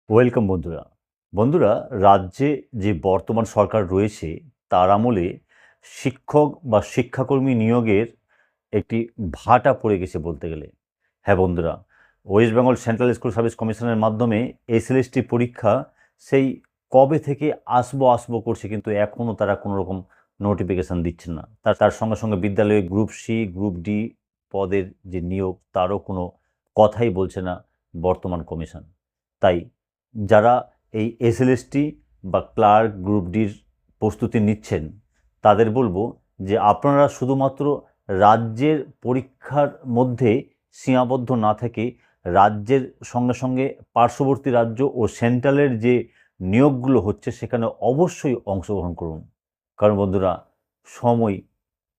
Welcome বন্ধুরা। বন্ধুরা, রাজ্যে যে বর্তমান সরকার রয়েছে তার আমলে শিক্ষক বা শিক্ষাকর্মী নিয়োগের একটি ভাটা পড়ে গেছে বলতে গেলে। হ্যাঁ বন্ধুরা, West Bengal central school service কমিশনের মাধ্যমে এসএলএসটি পরীক্ষা সেই কবে থেকে আসবো আসবো করছে, কিন্তু এখনও তারা কোনো রকম নোটিফিকেশান দিচ্ছেন না। তার তার সঙ্গে সঙ্গে বিদ্যালয়ে গ্রুপ সি গ্রুপ ডি পদের যে নিয়োগ তারও কোনো কথাই বলছে না বর্তমান কমিশন। তাই যারা এই এসএলএসটি বা ক্লার্ক গ্রুপ ডির প্রস্তুতি নিচ্ছেন তাদের বলবো যে আপনারা শুধুমাত্র রাজ্যের পরীক্ষার মধ্যে সীমাবদ্ধ না থেকে রাজ্যের সঙ্গে সঙ্গে পার্শ্ববর্তী রাজ্য ও সেন্ট্রালের যে নিয়োগগুলো হচ্ছে সেখানে অবশ্যই অংশগ্রহণ করুন। কারণ বন্ধুরা, সময়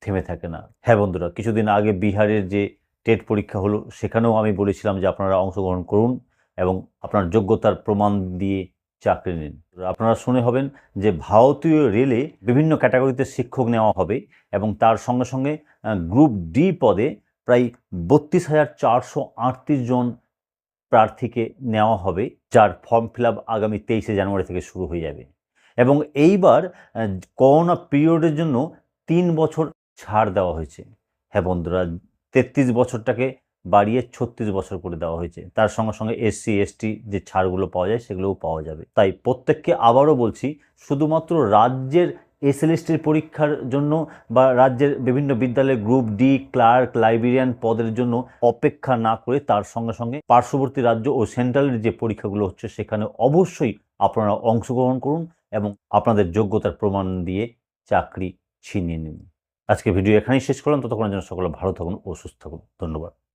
থেমে থাকে না। হ্যাঁ বন্ধুরা, কিছুদিন আগে বিহারের যে টেট পরীক্ষা হলো সেখানেও আমি বলেছিলাম যে আপনারা অংশগ্রহণ করুন এবং আপনার যোগ্যতার প্রমাণ দিয়ে চাকরি নিন। আপনারা শুনে হবেন যে ভারতীয় রেলে বিভিন্ন ক্যাটাগরিতে শিক্ষক নেওয়া হবে এবং তার সঙ্গে সঙ্গে গ্রুপ ডি পদে প্রায় ৩২,৪৩৮ জন প্রার্থীকে নেওয়া হবে, যার ফর্ম ফিল আপ আগামী ২৩শে জানুয়ারি থেকে শুরু হয়ে যাবে। এবং এইবার করোনা পিরিয়ডের জন্য ৩ বছর ছাড় দেওয়া হয়েছে। হ্যাঁ বন্ধুরা, ৩৩ বছরটাকে বাড়িয়ে ৩৬ বছর করে দেওয়া হয়েছে। তার সঙ্গে সঙ্গে এসসি এসটি যে ছাড়গুলো পাওয়া যায় সেগুলোও পাওয়া যাবে। তাই প্রত্যেককে আবারও বলছি, শুধুমাত্র রাজ্যের এসএলএসটির পরীক্ষার জন্য বা রাজ্যের বিভিন্ন বিদ্যালয়ের গ্রুপ ডি ক্লার্ক লাইব্রেরিয়ান পদের জন্য অপেক্ষা না করে তার সঙ্গে সঙ্গে পার্শ্ববর্তী রাজ্য ও সেন্ট্রালের যে পরীক্ষাগুলো হচ্ছে সেখানে অবশ্যই আপনারা অংশগ্রহণ করুন এবং আপনাদের যোগ্যতার প্রমাণ দিয়ে চাকরি ছিনিয়ে নিন। আজকে ভিডিও এখানেই শেষ করলাম। ততক্ষণের জন্য সকলে ভালো থাকুন ও সুস্থ থাকুন। ধন্যবাদ।